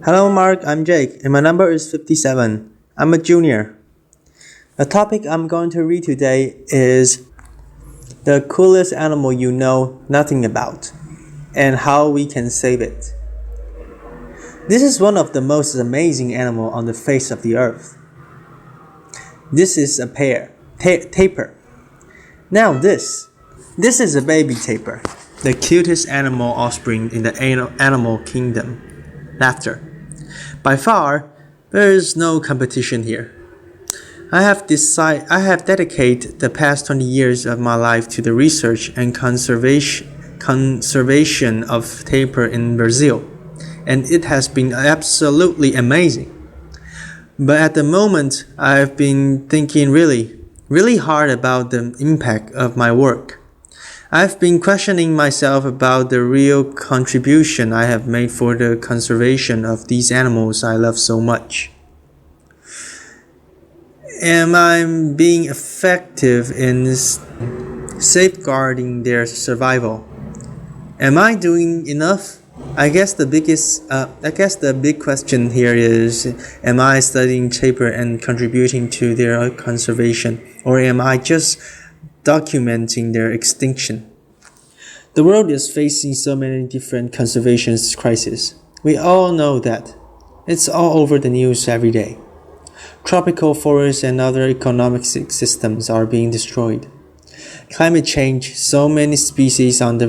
Hello, Mark. I'm Jake, and my number is 57. I'm a junior. The topic I'm going to read today is the coolest animal you know nothing about, and how we can save it. This is one of the most amazing animals on the face of the earth. This is a tapir. Now this is a baby tapir, the cutest animal offspring in the animal kingdom. Laughter. By far, there is no competition here. I have dedicated the past 20 years of my life to the research and conservation of tapir in Brazil, and it has been absolutely amazing. But at the moment, I've been thinking really hard about the impact of my work. I've been questioning myself about the real contribution I have made for the conservation of these animals I love so much. Am I being effective in safeguarding their survival? Am I doing enough? I guess the big question here is, am I studying tapir and contributing to their conservation, or am I just documenting their extinction? The world is facing so many different conservation crises. We all know that. It's all over the news every day. Tropical forests and other economic systems are being destroyed. Climate change, so many species on the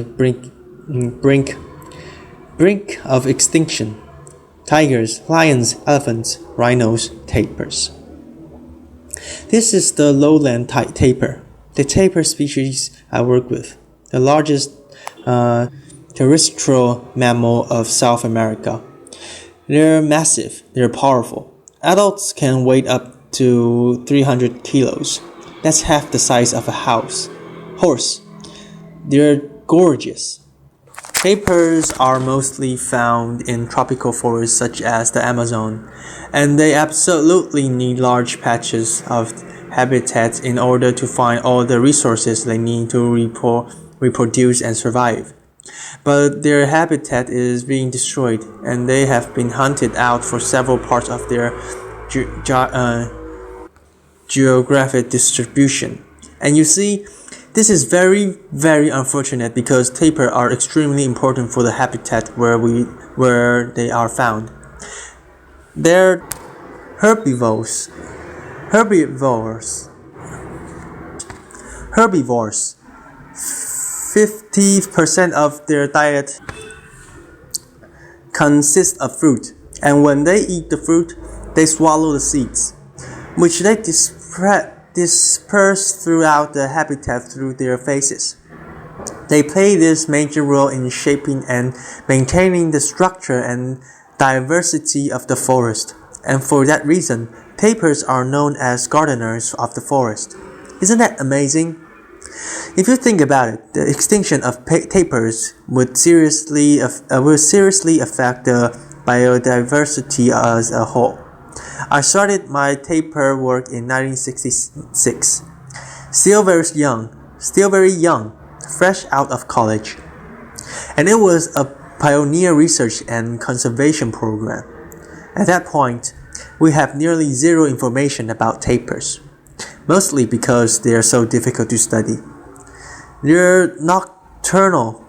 brink of extinction. Tigers, lions, elephants, rhinos, tapirs. This is the lowland tapir, the tapir species I work with, the largest terrestrial mammal of South America. They're massive, they're powerful. Adults can weigh up to 300 kilos. That's half the size of a horse. They're gorgeous. Tapirs are mostly found in tropical forests such as the Amazon, and they absolutely need large patches of habitat in order to find all the resources they need to reproduce and survive. But their habitat is being destroyed, and they have been hunted out for several parts of their geographic distribution. And you see, this is very unfortunate because tapir are extremely important for the habitat where they are found. They're herbivores. 50% of their diet consists of fruit, and when they eat the fruit, they swallow the seeds, which they disperse throughout the habitat through their faces. They play this major role in shaping and maintaining the structure and diversity of the forest, and for that reason, tapirs are known as gardeners of the forest. Isn't that amazing? If you think about it, the extinction of tapirs would seriously affect the biodiversity as a whole. I started my tapir work in 1966, still very young, fresh out of college, and it was a pioneer research and conservation program. At that point, we have nearly zero information about tapirs, mostly because they are so difficult to study. They're nocturnal,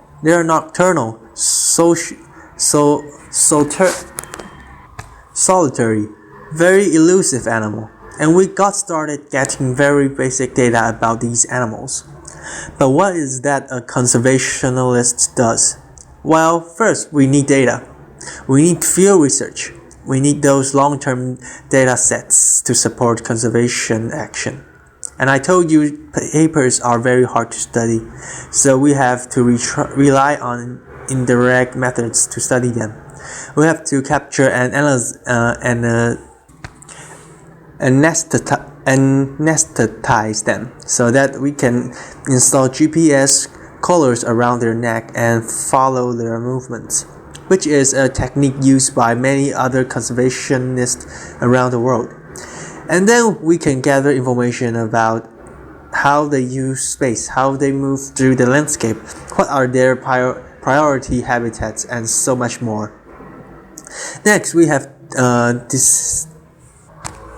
solitary, very elusive animal, and we got started getting very basic data about these animals. But what is that a conservationist does? Well, first we need data. We need field research. We need those long-term data sets to support conservation action. And I told you tapirs are very hard to study, so we have to rely on indirect methods to study them. We have to capture and anesthetize them so that we can install GPS collars around their neck and follow their movements, which is a technique used by many other conservationists around the world. And then we can gather information about how they use space, how they move through the landscape, what are their priority habitats, and so much more. Next, we have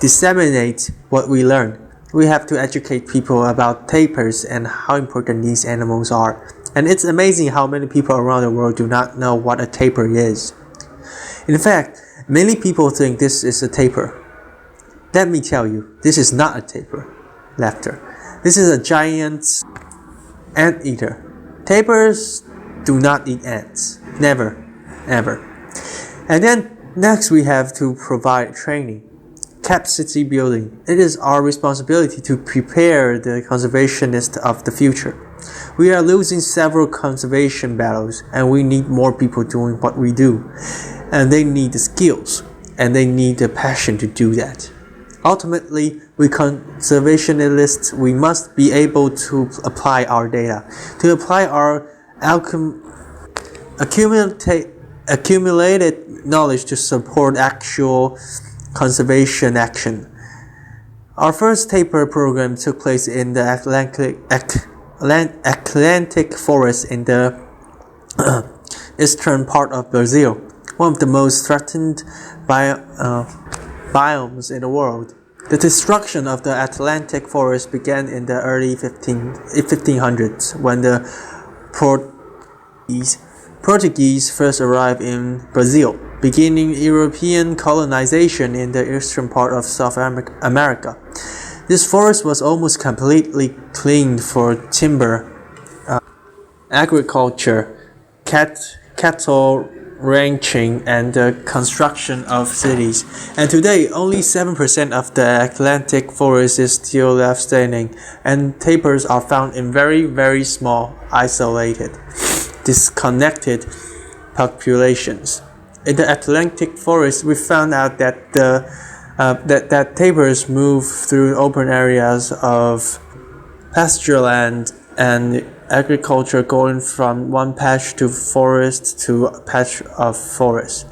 disseminate what we learn. We have to educate people about tapirs and how important these animals are. And it's amazing how many people around the world do not know what a tapir is. In fact, many people think this is a tapir. Let me tell you, this is not a tapir. Laughter. This is a giant anteater. Tapirs do not eat ants. Never. Ever. And then next we have to provide training. Capacity building. It is our responsibility to prepare the conservationists of the future. We are losing several conservation battles, and we need more people doing what we do. And they need the skills, and they need the passion to do that. Ultimately, we conservationists, we must be able to apply our data, to apply our accumulated knowledge to support actual conservation action. Our first tapir program took place in the Atlantic forest in the eastern part of Brazil, one of the most threatened biomes in the world. The destruction of the Atlantic forest began in the early 1500s when the Portuguese first arrived in Brazil, beginning European colonization in the eastern part of South America. This forest was almost completely cleaned for timber, agriculture, cattle ranching, and the construction of cities. And today, only 7% of the Atlantic forest is still left standing, and tapirs are found in very, very small, isolated, disconnected populations. In the Atlantic forest, we found out that that tapirs move through open areas of pasture land and agriculture, going from one patch to forest to a patch of forest.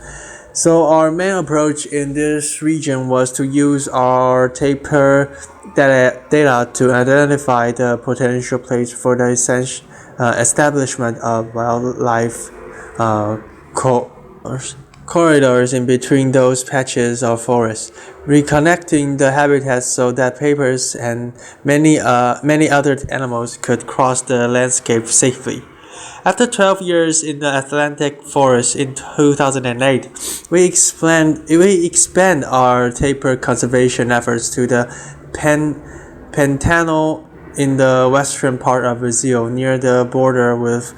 So our main approach in this region was to use our tapir data to identify the potential place for the establishment of wildlife corridors in between those patches of forest, reconnecting the habitats so that tapirs and many other animals could cross the landscape safely. After 12 years in the Atlantic forest in 2008, we expand our tapir conservation efforts to the Pantanal in the western part of Brazil, near the border with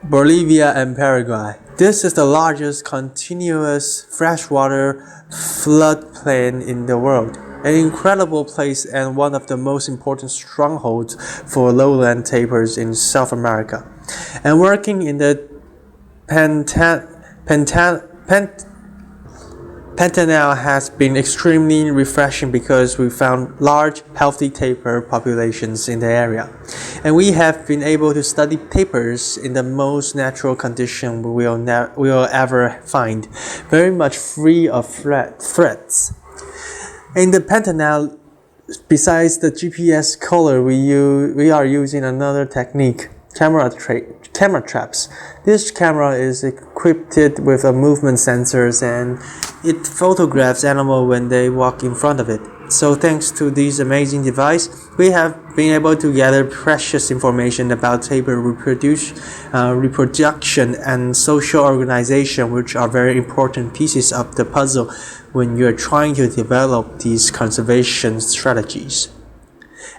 Bolivia and Paraguay. This is the largest continuous freshwater floodplain in the world, an incredible place and one of the most important strongholds for lowland tapirs in South America. And working in the Pantanal has been extremely refreshing because we found large, healthy tapir populations in the area. And we have been able to study tapirs in the most natural condition we will ever find, very much free of threats. In the Pantanal, besides the GPS collar, we are using another technique, camera traps. This camera is equipped with a movement sensors, and it photographs animals when they walk in front of it. So thanks to this amazing device, we have been able to gather precious information about tapir reproduction and social organization, which are very important pieces of the puzzle when you're trying to develop these conservation strategies.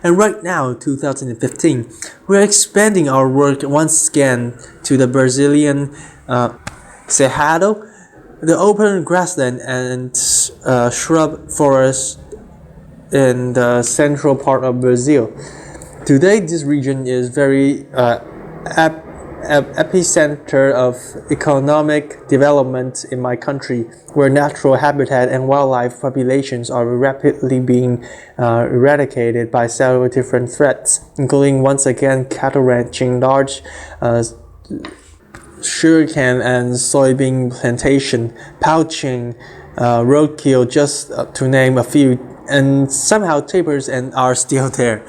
And right now, 2015, we're expanding our work once again to the Brazilian Cerrado, the open grassland and shrub forest in the central part of Brazil. Today, this region is very epicenter of economic development in my country, where natural habitat and wildlife populations are rapidly being eradicated by several different threats, including once again cattle ranching, large sugarcane and soybean plantation, poaching, roadkill, just to name a few. And somehow tapirs are still there,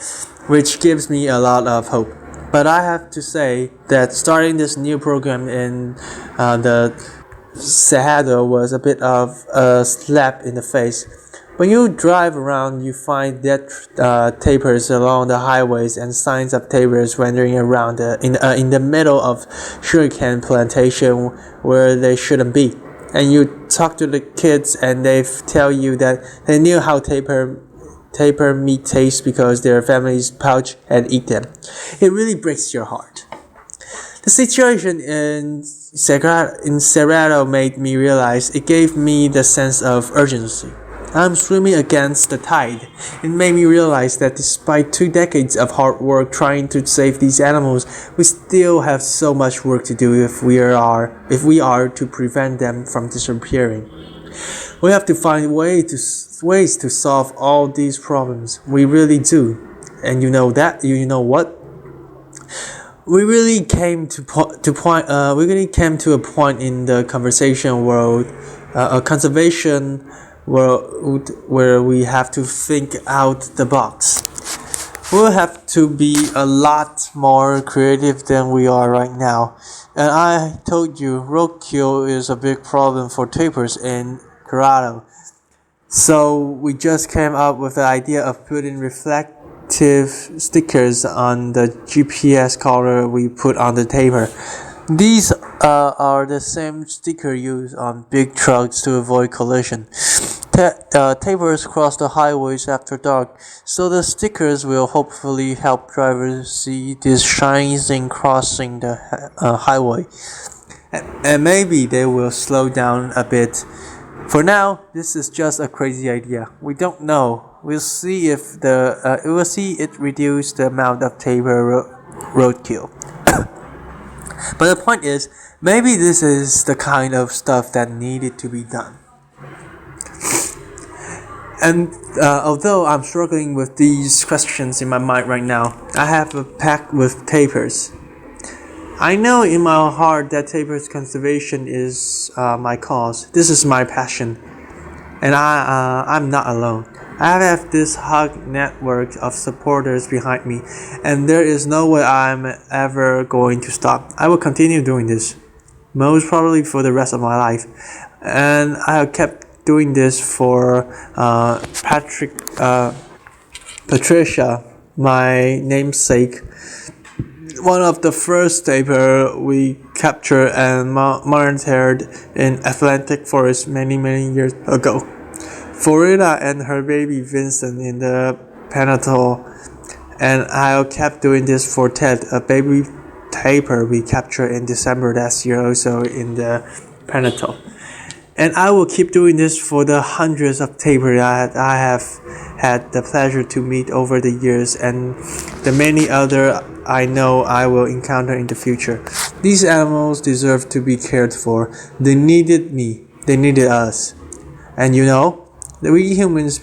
which gives me a lot of hope. But I have to say that starting this new program in the Sahado was a bit of a slap in the face. When you drive around, you find dead tapirs along the highways and signs of tapirs wandering around in the middle of sugarcane plantation where they shouldn't be. And you talk to the kids and they tell you that they knew how tapir meat tastes because their families poach and eat them. It really breaks your heart. The situation in Cerrado made me realize it gave me the sense of urgency. I'm swimming against the tide. It made me realize that despite 2 decades of hard work trying to save these animals, we still have so much work to do if we are to prevent them from disappearing. We have to find ways to solve all these problems. We really do. And you know what? We really came to a point in the conservation world where we have to think out the box. We'll have to be a lot more creative than we are right now. And I told you, roadkill is a big problem for tapirs in Colorado. So we just came up with the idea of putting reflective stickers on the GPS collar we put on the tapir. These are the same sticker used on big trucks to avoid collision. Tapirs cross the highways after dark, so the stickers will hopefully help drivers see these shiny things crossing the highway. And maybe they will slow down a bit. For now, this is just a crazy idea. We don't know. We'll see if it reduce the amount of tapir roadkill. But the point is, maybe this is the kind of stuff that needed to be done. And although I'm struggling with these questions in my mind right now, I have a pack with tapirs. I know in my heart that tapirs conservation is my cause. This is my passion, and I'm not alone. I have this hug network of supporters behind me, and there is no way I'm ever going to stop. I will continue doing this, most probably for the rest of my life, and I have kept doing this for Patricia, my namesake, one of the first tapir we captured and monitored in Atlantic Forest many years ago. Florida and her baby Vincent in the Panatol, and I kept doing this for Ted, a baby tapir we captured in December last year, also in the Panatol. And I will keep doing this for the hundreds of tapir I have had the pleasure to meet over the years, and the many other I know I will encounter in the future. These animals deserve to be cared for. They needed me. They needed us. And we humans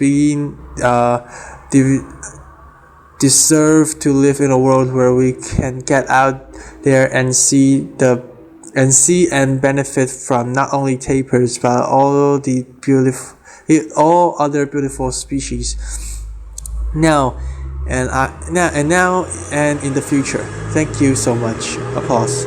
deserve to live in a world where we can get out there and see and benefit from not only tapirs but all other beautiful species now and in the future. Thank you so much. Applause.